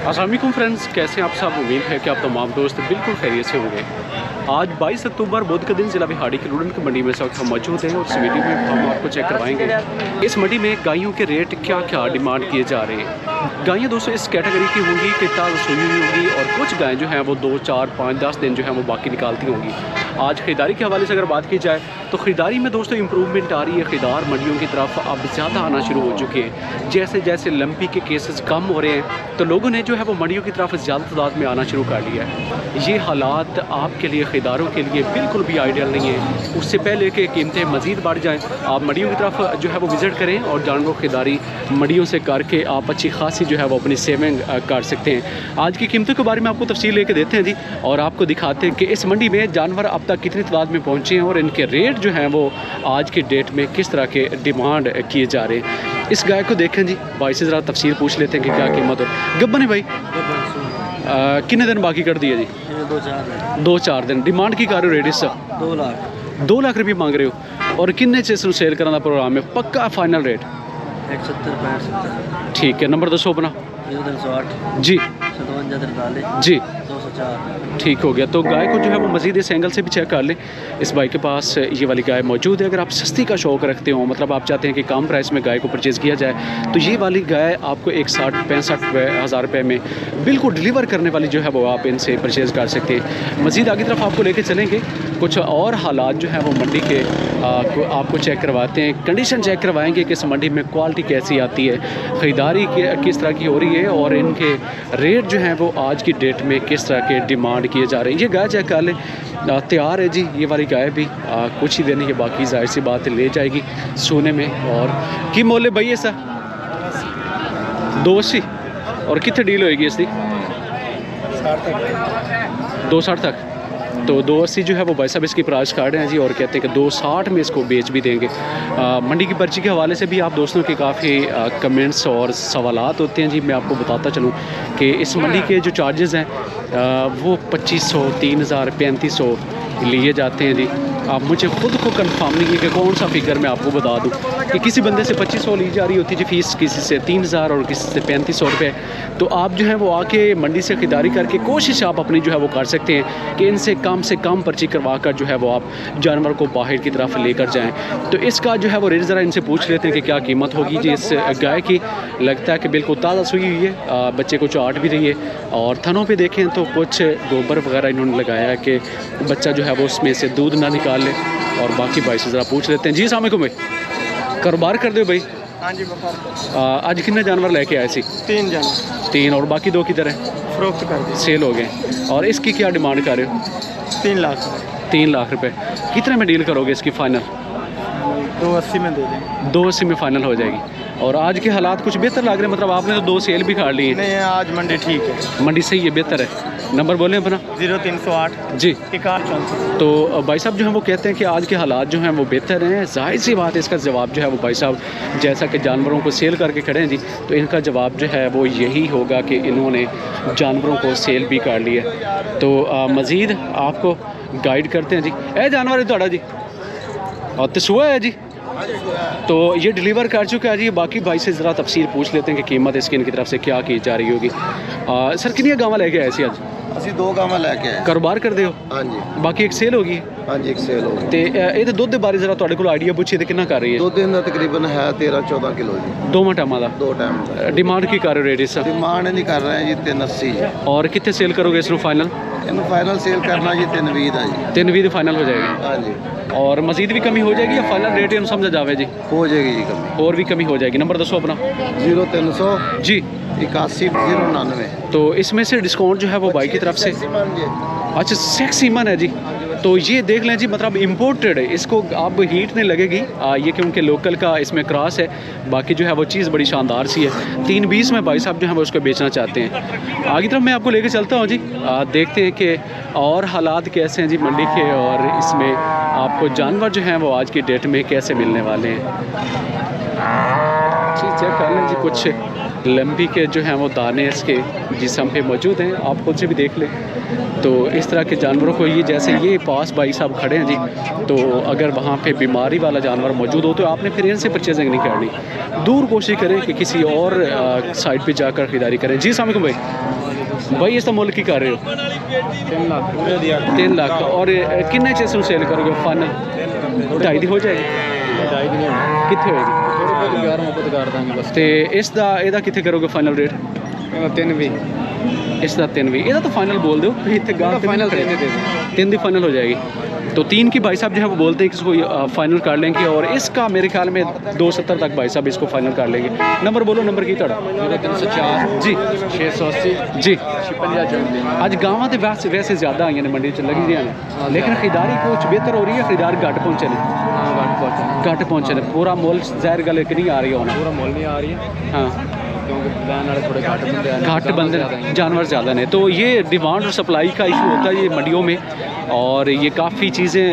अस्सलाम वालेकुम फ्रेंड्स, कैसे हैं आप सब। उम्मीद है कि आप तमाम दोस्त बिल्कुल खैरियत से होंगे। आज 22 अक्टूबर बुध के दिन ज़िला बिहाड़ी की लुडन की मंडी में इस वक्त हम मौजूद हैं और इस वीडियो में हम आपको चेक करवाएंगे इस मंडी में गायों के रेट क्या क्या डिमांड किए जा रहे हैं। गायें दोस्तों इस कैटेगरी की होंगी कि ताज़ा सोई हुई होंगी और कुछ गायें जो हैं वो 2, 4, 5, 10 दिन जो है वो बाकी निकालती होंगी। आज ख़रीदारी के हवाले से अगर बात की जाए तो ख़रीदारी में दोस्तों इम्प्रूवमेंट आ रही है। ख़रीदार मंडियों की तरफ अब ज़्यादा आना शुरू हो चुके हैं। जैसे जैसे लंपी के केसेस कम हो रहे हैं तो लोगों ने जो है वो मंडियों की तरफ ज़्यादा तादाद में आना शुरू कर लिया है। ये हालात आपके लिए ख़रीदारों के लिए बिल्कुल भी आइडियल नहीं है। उससे पहले कि कीमतें मज़ीद बढ़ जाएँ, आप मंडियों की तरफ जो है वो विज़िट करें और जानवर ख़रीदारी मंडियों से करके आप अच्छी खासी जो है वो अपनी सेविंग कर सकते हैं। आज की कीमतों के बारे में आपको तफसील लेके देते हैं जी और आपको दिखाते हैं कि इस मंडी में जानवर अब तक कितनी तादाद में पहुँचे हैं और इनके रेट जो हैं वो आज की डेट में किस तरह के डिमांड किए जा रहे हैं। इस गाय को देखें जी, भाई से ज़रा तफसील पूछ लेते हैं कि क्या कीमत है। गब्बन है भाई, कितने दिन बाकी कर दिए जी? 2-4 दिन। डिमांड की कर रहे हो रेट इस? 2 लाख रुपये मांग रहे हो और किन्ने च इसनूं सेल कराने का प्रोग्राम है? पक्का फाइनल रेट 170-65 ठीक है। नंबर दसो अपना 308 जी 57 जी 204। ठीक हो गया। तो गाय को जो है वो मज़ीद इस एंगल से भी चेक कर लें। इस भाई के पास ये वाली गाय मौजूद है। अगर आप सस्ती का शौक़ रखते हो, मतलब आप चाहते हैं कि कम प्राइस में गाय को परचेज़ किया जाए, तो ये वाली गाय आपको 61-65 हज़ार रुपये में बिल्कुल डिलीवर करने वाली जो है वो आप इनसे परचेज़ कर सकते हैं। मज़ीद आगे तरफ आपको लेके चलेंगे, कुछ और हालात जो हैं वो मंडी के आपको चेक करवाते हैं। कंडीशन चेक करवाएंगे कि इस मंडी में क्वालिटी कैसी आती है, ख़रीदारी किस तरह की हो रही है और इनके रेट जो हैं वो आज की डेट में किस तरह के डिमांड किए जा रहे हैं। ये गाय चेक कर लें, तैयार है जी। ये वाली गाय भी कुछ ही दिन के बाकी जाहिर सी बात ले जाएगी सोने में। और की मोल भाई ऐसा 280 और कितने डील होएगी इसकी? 260 तक। तो 280 जो है वो भाई साहब इसकी प्राइस कार्ड हैं जी और कहते हैं कि 260 में इसको बेच भी देंगे। मंडी की पर्ची के हवाले से भी आप दोस्तों के काफ़ी कमेंट्स और सवालात होते हैं जी। मैं आपको बताता चलूँ कि इस मंडी के जो चार्जेस हैं वो 2500, 3000, 3500 लिए जाते हैं जी। आप मुझे ख़ुद को कंफर्म नहीं है कि कौन सा फिगर मैं आपको बता दूं कि किसी बंदे से 2500 ली जा रही होती है फ़ीस, किसी से 3000 और किसी से 3500 रुपये। तो आप जो है वो आके मंडी से ख़रीदारी करके कोशिश आप अपनी जो है वो कर सकते हैं कि इनसे कम पर्ची करवा कर जो है वो आप जानवर को बाहर की तरफ लेकर जाएँ। तो इसका जो है वो रेट ज़रा इनसे पूछ लेते हैं कि क्या कीमत होगी जी इस गाय की। लगता है कि बिल्कुल ताज़ा सुई हुई है, बच्चे को चाट भी रही है और थनों पर देखें तो कुछ गोबर वगैरह इन्होंने लगाया है कि बच्चा जो है वो उसमें से दूध ना निकाल ले। और बाकी भाई से ज़रा पूछ लेते हैं जी। अस्सलाम वालेकुम भाई, कारोबार कर दो भाई? हाँ जी, आज कितने जानवर लेके आए सी? 3 जानवर। 3 और बाकी 2 किधर है? फरोख्त कर दिए, सेल हो गए। और इसकी क्या डिमांड कर रहे हो? 3 लाख। 3 लाख रुपए। कितने में डील करोगे इसकी फाइनल? 280 में दे दें। 280 में फाइनल हो जाएगी। और आज के हालात कुछ बेहतर लग रहे हैं, मतलब आपने तो 2 सेल भी कर ली है? नहीं, आज मंडी ठीक है, मंडी सही है, बेहतर है। नंबर बोलें अपना? 0308 जी 6134। तो भाई साहब जो हैं वो कहते हैं कि आज के हालात जो हैं वो बेहतर हैं। जाहिर सी बात है, इसका जवाब जो है वो भाई साहब जैसा कि जानवरों को सेल करके खड़े हैं जी, तो इनका जवाब जो है वो यही होगा कि इन्होंने जानवरों को सेल भी कर लिया। तो मज़ीद आपको गाइड करते हैं जी। जानवर है थोड़ा जी और तसुआ है जी, तो ये डिलीवर कर चुका है जी। बाकी भाई से ज़रा तफसील पूछ लेते हैं कि कीमत इसकी इनकी तरफ से क्या की जा रही होगी। सर कितनी गावां लेके आए सी आज? ਅਸੀਂ 2 ਗਾਵਾਂ ਲੈ ਕੇ ਆਏ। कारोबार करते हो? ਹਾਂਜੀ बाकी एक सेल होगी? ਹਾਂਜੀ, ਇੱਕ ਸੇਲ ਹੋ ਗਈ। ਤੇ ਇਹਦੇ ਦੁੱਧ ਦੇ ਬਾਰੇ ਜ਼ਰਾ ਤੁਹਾਡੇ ਕੋਲ ਆਈਡੀਆ ਪੁੱਛੀਏ ਤੇ ਕਿੰਨਾ ਕਰ ਰਹੀ ਹੈ? ਦੁੱਧ ਇਹਨਾਂ ਤਕਰੀਬਨ ਹੈ 13-14 ਕਿਲੋ ਜੀ, ਦੋਵਾਂ ਟਾਈਮਾਂ ਦਾ। 2 ਟਾਈਮ ਦਾ। डिमांड की कर रहे हो रेट इस? ਡਿਮਾਂਡ ਨਹੀਂ ਕਰ ਰਹੇ ਜੀ 380। और कितने सेल करोगे इसको फाइनल? ਇਹਨੂੰ ਫਾਈਨਲ ਸੇਲ ਕਰਨਾ ਜੀ 320 ਦਾ ਜੀ। 320 फाइनल हो जाएगा। ਹਾਂਜੀ, और मजीद भी कमी हो जाएगी या फाइनल रेट इन समझा जावे जी? ਹੋ ਜਾਏਗੀ ਜੀ ਕਮੀ। और भी कमी हो जाएगी। नंबर दसो अपना। 0300 जी 81 तो इसमें से डिस्काउंट जो है वो बाई की तरफ से? जी। अच्छा, सेक्स सीमन है जी। तो ये देख लें जी, मतलब इम्पोर्टेड है, इसको आप हीट नहीं लगेगी ये क्योंकि लोकल का इसमें क्रॉस है। बाकी जो है वो चीज़ बड़ी शानदार सी है। 320 में भाई साहब जो है वो उसको बेचना चाहते हैं। आगे तरफ मैं आपको लेके चलता हूँ जी, देखते हैं कि और हालात कैसे हैं जी मंडी के और इसमें आपको जानवर जो हैं वो आज की डेट में कैसे मिलने वाले हैं। जी चेक कर लें जी, कुछ लंबी के जो हैं वो दाने इसके जिस्म पे मौजूद हैं, आप खुद से भी देख लें। तो इस तरह के जानवरों को ये जैसे ये पास भाई साहब खड़े हैं जी, तो अगर वहाँ पे बीमारी वाला जानवर मौजूद हो तो आपने फिर इनसे परचेजिंग नहीं करनी, दूर कोशिश करें कि किसी और साइड पे जाकर ख़रीदारी करें। जी अस्सलाम वालेकुम भाई, इसका मुल्क की कर रहे हो? 3 लाख। और किन्ने च इसमें सेल करोगे फाइनल? 2.5 दी हो जाएगी? कितने होएगी? तो इसका कितने करोगे फाइनल रेट? 3 भी इसका 3 भी। ਇਹਦਾ तो फाइनल बोल दो, इतने फाइनल 3 दी फाइनल हो जाएगी। तो 3 की भाई साहब जो है वो बोलते हैं कि इसको फाइनल कर लेंगे, और इसका मेरे ख्याल में 270 तक भाई साहब इसको फाइनल कर लेंगे। नंबर बोलो, नंबर की तोड़ा? 0304 जी 680 जी। 56 ਅੱਜ ਗਾਵਾਂ ਦੇ ਵੈਸੇ ਜ਼ਿਆਦਾ ਆਈਆਂ ਨੇ ਮੰਡੀ 'ਚ ਲੱਗੀ ਦੀਆਂ ਨੇ, ਲੇਕਿਨ ਖਰੀਦਾਰੀ ਕੁਛ ਬਿਹਤਰ ਹੋ ਰਹੀ ਹੈ, ਖਰੀਦਾਰ ਘੱਟ ਪਹੁੰਚੇ ਨੇ। घट पहुँचे ने पूरा मोल ज़ाहिर गल कि नहीं आ रही होना, पूरा मोल नहीं आ रही है हाँ क्योंकि बैन वाले थोड़े घट बंदे जानवर ज़्यादा ने। तो ये डिमांड और सप्लाई का इशू होता है ये मंडियों में, और ये काफ़ी चीज़ें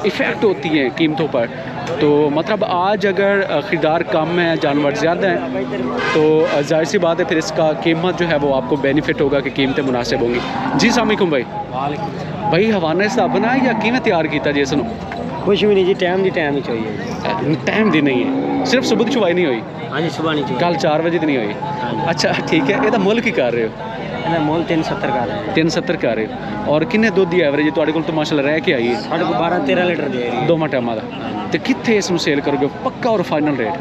इफ़ेक्ट होती हैं कीमतों पर। तो मतलब आज अगर ख़रीदार कम है, जानवर ज़्यादा हैं, तो जाहिर सी बात है फिर इसका कीमत जो है वो आपको बेनिफिट होगा कि कीमतें मुनासिब होंगी। जी अस्सलाम वालेकुम भाई, हवाना हिसाब बनाया या किवें तैयार किया जी? इसनों कुछ भी नहीं जी, टाइम ही चाहिए। टाइम दी नहीं है, सिर्फ सुबह की चुवाई नहीं हुई? हाँ जी, सुबह नहीं चाहिए। कल 4 बजे तो नहीं हुई? अच्छा ठीक है। ये मुल की कर रहे हो? मोल 370 का रहे हैं। 370 कर रहे हो। और किन्ने दुध की एवरेज तुहाडे कोल तो माशाल्लाह रह के आई है? साढ़े को 12-13 लीटर दे रही है दोवां टाइमां दा। ते कित्थे इसनूं सेल करोगे पक्का और फाइनल रेट?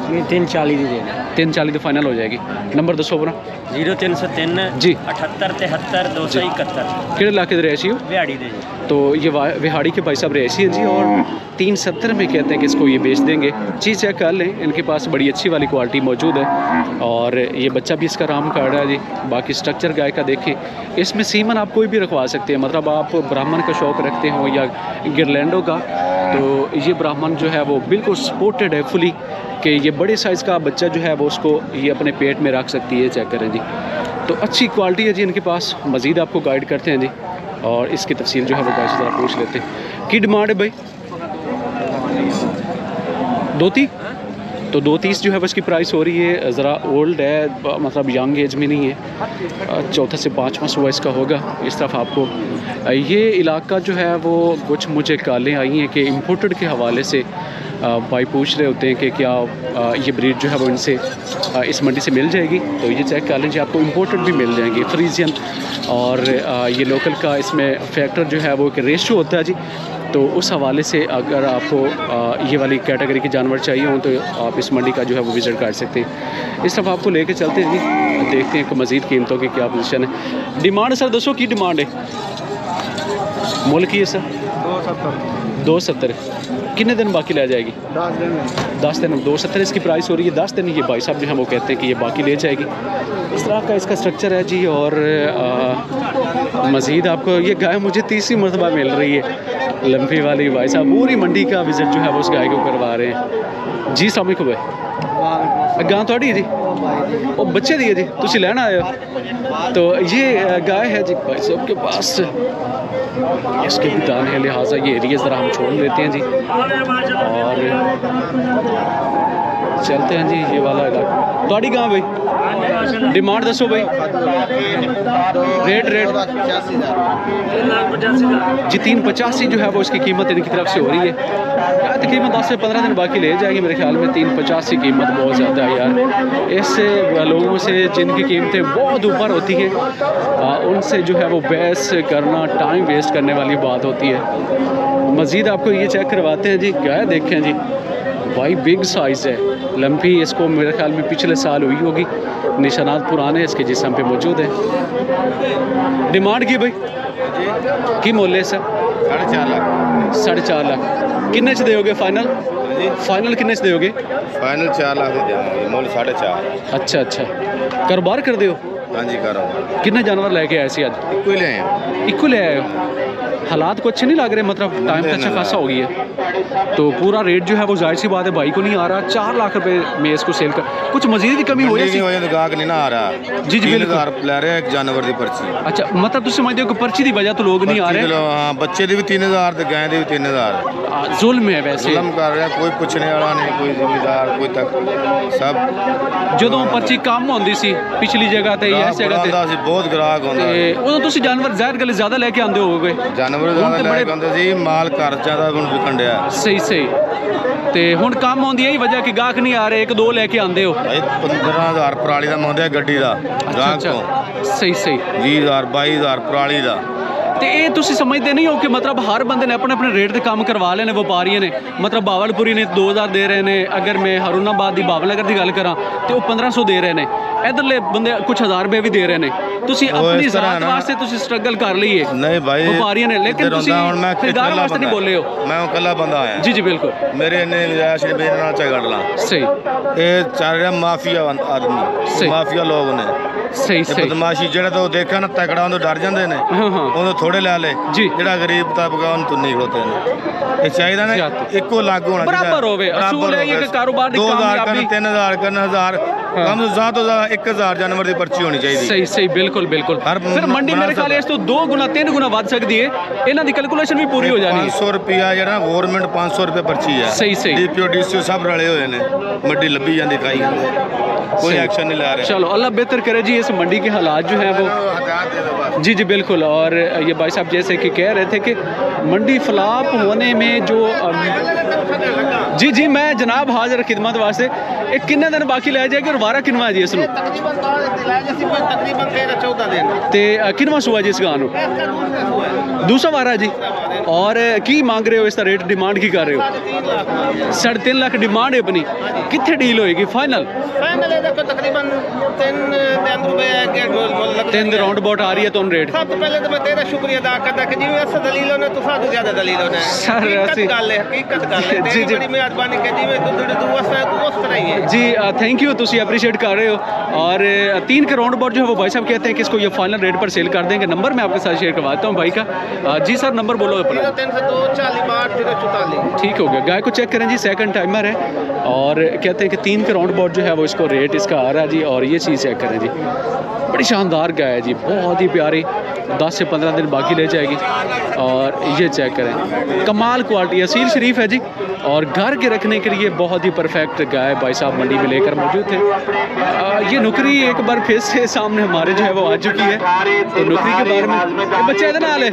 340 दी देना। 340 तो फाइनल हो जाएगी। नंबर दसो अपना। 0303 जी 78 73 271। किहड़े इलाके दे रहिसी हो? बिहाड़ी दे जी। तो ये विहाड़ी के भाई साहब रहिसी हैं जी, और 370 में कहते हैं कि इसको ये बेच देंगे। चीज़ चेक कर लें, इनके पास बड़ी अच्छी वाली क्वालिटी मौजूद है, और ये बच्चा भी इसका राम कार्ड है जी। बाकी स्ट्रक्चर गाय का देखें, इसमें सीमन आप कोई भी रखवा सकते हैं, मतलब आप ब्राह्मण का शौक़ रखते हो या गिरलैंडो का, तो ये ब्राह्मण जो है वो बिल्कुल सपोर्टेड है फुली कि ये बड़े साइज़ का बच्चा जो है वो उसको ये अपने पेट में रख सकती है। चेक करें जी, तो अच्छी क्वालिटी है जी इनके पास। मज़ीद आपको गाइड करते हैं जी, और इसकी तफसील जो है वो गाय से ज़रा पूछ लेते हैं। की डिमांड है भाई? 230। तो 230 जो है वो इसकी प्राइस हो रही है। ज़रा ओल्ड है, मतलब यंग एज में नहीं है, 4 से 5वां सुबह इसका होगा। इस तरफ आपको ये इलाका जो है वो कुछ मुझे कॉलें आई हैं कि इम्पोर्टेड के हवाले से भाई पूछ रहे होते हैं कि क्या ये ब्रीड जो है वो इनसे इस मंडी से मिल जाएगी। तो ये चेक कर लीजिए, आपको इम्पोर्टेड भी मिल जाएंगे, फ्रीजियन और ये लोकल का इसमें फैक्टर जो है वो एक रेशियो होता है जी। तो उस हवाले से अगर आपको ये वाली कैटेगरी के जानवर चाहिए हों तो आप इस मंडी का जो है वो विज़िट कर सकते हैं। इस तरफ आपको लेके चलते हैं जी, देखते हैं कि मज़ीद कीमतों की क्या पोजीशन है। डिमांड सर दसो की डिमांड है? मुल की है सर? 270। कितने दिन बाकी ले जाएगी? 10 दिन। 270 इसकी प्राइस हो रही है। 10 दिन ये भाई साहब जो हैं वो कहते हैं कि ये बाकी ले जाएगी। इस तरह का इसका स्ट्रक्चर है जी। और मज़ीद आपको ये गाय मुझे 30वीं मरतबा मिल रही है, लंबी वाली। भाई साहब पूरी मंडी का विज़िट जो है वो उस गाय को करवा रहे हैं। जी अस्सलाम वालेकुम भाई, गां थोड़ी है जी? वो बच्चे दी है जी, तुसी लेना आए हो? तो ये गाय है जी भाई साहब के पास, इसके भी दान है, लिहाजा ये एरिया ज़रा हम छोड़ देते हैं जी और चलते हैं जी। ये वाला इलाका थोड़ी गां भाई? डिमांड दसो भाई, रेट जी 385 जो है वो इसकी कीमत इनकी तरफ से हो रही है। यार तकरीबन 10 से 15 दिन बाकी ले जाएगी मेरे ख्याल में। 385 की कीमत बहुत ज़्यादा है यार। इससे लोगों से जिनकी कीमतें बहुत ऊपर होती हैं उनसे जो है वो बहस करना टाइम वेस्ट करने वाली बात होती है। मज़ीद आपको ये चेक करवाते हैं जी, गाय देखें जी भाई, बिग साइज़ है, लंबी। इसको मेरे ख्याल में पिछले साल हुई होगी, निशानात पुराने इसके जिस्म पे मौजूद है। डिमांड की भाई की मोल है सर? 4.5 लाख। 4.5 लाख किन्ने च दोगे फाइनल? फाइनल किन्ने च दोगे? फाइनल 4 लाख दे देंगे, मोल 4.5। अच्छा कारोबार कर दो? हाँ जी कारोबार। किन्ने जानवर लेके आए सी आज? इक्को ले आए। इक्को ले आए हो? हालात को अच्छे नहीं लग रहे, मतलब टाइम तो अच्छा खासा हो गया है। तो पूरा रेट जो है वो जाहिर सी बात है भाई को नहीं आ रहा। 4 लाख रुपए में इसको सेल कर, कुछ मजीद भी कमी हो नहीं होई गाहक नहीं ना आ रहा। जी जी 3000 ले रहे एक जानवर दी पर्ची। अच्छा मतलब तुम समझते हो कि पर्ची की वजह तो लोग नहीं आ रहे। हाँ बच्चे दी भी 3000 ते गाय दी भी 3000। जुल्म है वैसे, जुल्म कर रहा, कोई पूछने वाला नहीं, कोई जिम्मेदार कोई तक सब। ਜਦੋਂ पर्ची कम होंदी सी पिछली जगह ਤੇ ਇਸ जगह ਤੇ बहुत ग्राहक ਹੁੰਦਾ ਤੇ ਉਦੋਂ ਤੁਸੀਂ ਜਾਨਵਰ ਜ਼ਾਹਿਰ ਗੱਲ ਜ਼ਿਆਦਾ ਲੈ ਕੇ ਆਉਂਦੇ ਹੋਵੋਗੇ। ਜਾਨਵਰ ਜ਼ਿਆਦਾ ਲੈ ਕੇ ਆਉਂਦੇ ਸੀ, ਮਾਲ ਘਰ ਜ਼ਿਆਦਾ ਹੁਣ ਵਿਕਣ ਡਿਆ। ਸਹੀ ਸਹੀ। ਤੇ ਹੁਣ ਕੰਮ ਆਉਂਦੀ ਹੈ ਇਹ ਵਜ੍ਹਾ ਕਿ ਗਾਹਕ ਨਹੀਂ ਆ ਰਹੇ, ਇੱਕ ਦੋ ਲੈ ਕੇ ਆਉਂਦੇ ਹੋ। ਭਾਈ 15000 ਪਰਾਲੀ ਦਾ ਮੰਗਦੇ ਗੱਡੀ ਦਾ ਗਾਹਕ ਤੋਂ। ਸਹੀ ਸਹੀ। 20000 22000 ਪਰਾਲੀ ਦਾ। ਤੇ ਇਹ ਤੁਸੀਂ ਸਮਝਦੇ ਨਹੀਂ ਹੋ ਕਿ ਮਤਲਬ ਹਰ ਬੰਦੇ ਨੇ ਆਪਣੇ ਆਪਣੇ ਰੇਟ ਤੇ ਕੰਮ ਕਰਵਾ ਲਏ ਨੇ ਵਪਾਰੀਆਂ ਨੇ। ਮਤਲਬ ਬਾਵਲਪੁਰੀ ਨੇ 2000 ਦੇ ਰਹੇ ਨੇ, ਅਗਰ ਮੈਂ ਹਰੂਨਾਬਾਦ ਦੀ ਬਾਵਲਨਗਰ ਦੀ ਗੱਲ ਕਰਾਂ ਤੇ ਉਹ 1500 ਦੇ ਰਹੇ ਨੇ। ਇਧਰਲੇ ਬੰਦੇ ਕੁਝ ਹਜ਼ਾਰ ਰੁਪਏ ਵੀ ਦੇ ਰਹੇ ਨੇ। ਤੁਸੀਂ ਆਪਣੀ ਜ਼ਾਤ ਵਾਸਤੇ ਤੁਸੀਂ ਸਟਰਗਲ ਕਰ ਲਈ ਹੈ। ਨਹੀਂ ਭਾਈ ਵਪਾਰੀਆਂ ਨੇ, ਲੇਕਿਨ ਤੁਸੀਂ ਖਰੀਦਾਰ ਵਾਸਤੇ ਨਹੀਂ ਬੋਲੇ ਹੋ। ਮੈਂ ਇਕੱਲਾ ਬੰਦਾ ਆਇਆ। ਜੀ ਜੀ ਬਿਲਕੁਲ। ਮੇਰੇ ਇੰਨੇ ਗੁਜ਼ਾਰਿਸ਼ ਮੇਰੇ ਨਾਲ ਝਗੜ ਲਾ। ਸਹੀ। ਇਹ ਚੱਲ ਰਿਹਾ ਮਾਫੀਆ ਆਦਮੀ, ਮਾਫੀਆ ਲੋਕ ਨੇ। ਸਹੀ ਸਹੀ। ਬਦਮਾਸ਼ੀ ਜਿਹੜਾ ਤਾਂ ਦੇਖਿਆ ਨਾ ਤਕੜਾ ਉਹਨੂੰ ਡਰ ਜਾਂਦੇ ਨੇ, ਹਾਂ ਹਾਂ ਉਹਨੂੰ ਥੋੜੇ ਲੈ ਲੈ। ਜੀ। ਜਿਹੜਾ ਗਰੀਬ ਤਬਕਾ ਉਹਨੂੰ ਤੁੰਨੀ ਖਲੋਤੇ ਨੇ। ਇਹ ਚਾਹੀਦਾ ਨਾ ਇੱਕੋ ਲਾਗੂ ਹੋਣਾ ਚਾਹੀਦਾ, ਬਰਾਬਰ ਹੋਵੇ। ਅਸੂਲ ਹੈ ਇਹ ਕਿ ਕਾਰੋਬਾਰ ਦੀ 2000 ਕਰਨ 3000 ਕਰਨ 1000 ਕਮ ਤੋਂ ਜ਼ਿਆਦਾ 1000 ਜਾਨਵਰ ਦੀ ਪਰਚੀ ਹੋਣੀ ਚਾਹੀਦੀ। ਸਹੀ ਸਹੀ ਬਿਲਕੁਲ ਬਿਲਕੁਲ। ਫਿਰ ਮੰਡੀ ਮੇਰੇ ਖਿਆਲ ਇਸ ਤੋਂ 2 ਗੁਣਾ 3 ਗੁਣਾ ਵੱਧ ਸਕਦੀ ਹੈ। ਇਹਨਾਂ ਦੀ ਕੈਲਕੂਲੇਸ਼ਨ ਵੀ ਪੂਰੀ ਹੋ ਜਾਣੀ ਹੈ। 500 ਰੁਪਿਆ ਜਿਹੜਾ ਗਵਰਨਮੈਂਟ 500 ਰੁਪਏ ਪਰਚੀ ਹੈ। ਸਹੀ ਸਹੀ। ਡੀਪੀਓ ਡੀਸੀਓ ਸਭ ਰਲੇ ਹੋਏ ਨੇ, ਮੰਡੀ ਲੱਭੀ ਜਾਂਦੀ ਖਾਈ ਜਾਂਦੇ, कोई एक्शन नहीं ला रहे। चलो अल्लाह बेहतर करे जी। इस मंडी के हालात जो है वो जी जी बिल्कुल। और ये भाई साहब जैसे कि कह रहे थे कि मंडी फ्लॉप होने में जो जी जी मैं जनाब हाजिर खिदमत वास्ते एक किन्ने दिन बाकी लै जाएगी और वारा किनवा जी इसनूं ते किनवा सूआ जी इस गां नूं दूसरा वारा जी। और की मांग रहे हो इसका रेट, डिमांड की कर रहे हो? 3.5 लाख डिमांड है अपनी। कितने डील होएगी फाइनल? तकरीबन 3 रुपए 3 राउंड अबाउट आ रही है तो रेट। सब तो पहले तो मैं तेरा शुक्रिया अदा करदा कि जिवें अस दलीलों ने तुसा तो ज्यादा दलीलों ने सर हकीकत गल है। जी जी बड़ी मेहरबानी कि जिवें तू उस तरह ही है जी। थैंक यू, तुसी अप्रिशिएट कर रहे हो। और 3 के राउंड अबाउट जो है वो भाई साहब कहते हैं कि इसको ये फाइनल रेट पर सेल कर देंगे। नंबर मैं आपके साथ शेयर करवाता हूँ भाई का। जी सर नंबर बोलो अपना। 0302 40 62 044। ठीक हो गया। गाय को चेक करें जी, सेकंड टाइमर है और कहते हैं कि 3 के राउंड अबाउट जो है वो इसको रेट इसका आ रहा है जी। और ये चीज़ चेक करें जी, बड़ी शानदार गाय है जी, बहुत ही प्यारी। 10 से 15 दिन बाकी ले जाएगी। और ये चेक करें, कमाल क्वालिटी, असील शरीफ है जी। और घर के रखने के लिए बहुत ही परफेक्ट गाय भाई साहब मंडी में लेकर मौजूद थे। ये नुकरी एक बार फिर से सामने हमारे जो है वो आ चुकी है। तो नुकरी के बारे में ये बच्चे इधर नाल है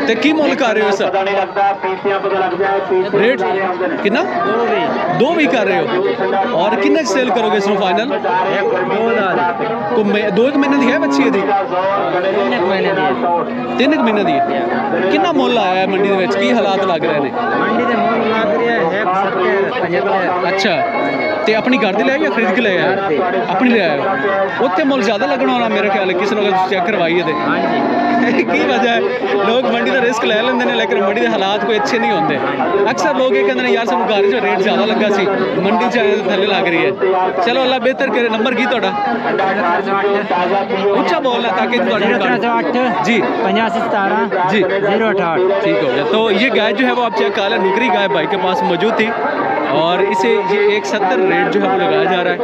तो की मुल कर रहे हो सर? रेट कितना? 2 भी कर रहे हो। और किन्ने सेल करोगे इसमें फाइनल? 2 महीने दी है बच्ची दी? 3 महीने दी। कितना मुल आया है मंडी ਦੇ ਵਿੱਚ? ਕੀ ਹਾਲਾਤ ਲੱਗ ਰਹੇ ਨੇ? मंडी ਦੇ ਮੁੱਲ ਲੱਗ ਰਿਹਾ ਹੈ 70-75। अच्छा ਤੇ ਆਪਣੀ ਘਰ ਦੇ ਲਿਆ ਜਾਂ ਖਰੀਦ ਕੇ ਲਿਆ? ਆਪਣੀ ਲਿਆ। ਉੱਥੇ ਮੁੱਲ ਜ਼ਿਆਦਾ ਲੱਗਣਾ ਹੋਣਾ ਮੇਰੇ ਖਿਆਲ ਹੈ। ਕਿਸੇ ਨੂੰ ਅਗਰ ਚੈੱਕ ਕਰਵਾਈਏ ਤੇ ਹਾਂਜੀ ਕੀ ਵਜ੍ਹਾ ਹੈ ਲੋਕ ਮੰਡੀ ਦਾ ਰਿਸਕ ਲੈ ਲੈਂਦੇ ਨੇ ਲੇਕਿਨ ਮੰਡੀ ਦੇ ਹਾਲਾਤ ਕੋਈ ਅੱਛੇ ਨਹੀਂ ਹੁੰਦੇ। ਅਕਸਰ ਲੋਕ ਇਹ ਕਹਿੰਦੇ ਨੇ ਯਾਰ ਸਾਨੂੰ ਘਰ 'ਚ ਰੇਟ ਜ਼ਿਆਦਾ ਲੱਗਾ ਸੀ, ਮੰਡੀ 'ਚ ਥੱਲੇ ਲੱਗ ਰਹੀ ਹੈ। ਚਲੋ ਅੱਲਾ ਬਿਹਤਰ ਕਰੇ। ਨੰਬਰ ਕੀ ਤੁਹਾਡਾ? ਉੱਚਾ ਬੋਲਣਾ ताकि ਤੁਹਾਡੀ 8 जी 85 17 जी 068। ठीक हो गया। तो ये गाय जो है वो आप चेक कर लें, नुकरी गाय भाई के पास मौजूद थी और इसे ये 170 रेट जो है वो लगाया जा रहा है।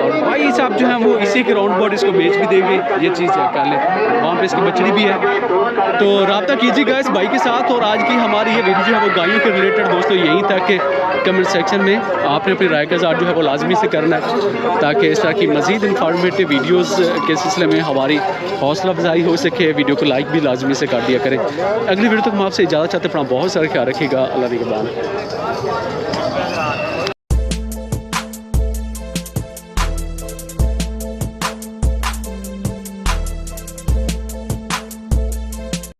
और भाई साहब जो है वो इसी के राउंड अबाउट इसको बेच भी देंगे। ये चीज़ चेक कर लें, वहाँ पे इसकी बछड़ी भी है। तो रब्ता कीजिएगा इस भाई के साथ। और आज की हमारी ये वीडियो जो है वो गायों के रिलेटेड दोस्तों यहीं तक के कमेंट सेक्शन में आपने अपनी राय का इज़हार जो है वो लाजमी से करना है ताकि इस तरह की मज़ीद इंफॉर्मेटिव वीडियोज़ के सिलसिले में हमारी हौसला अफजाई हो सके। वीडियो को लाइक भी लाजमी से कर दिया करें। अगली वीडियो तक हम आपसे इजाज़त चाहते हैं। अपना बहुत सारा ख्याल रखिएगा। अल्लाह निगहबान।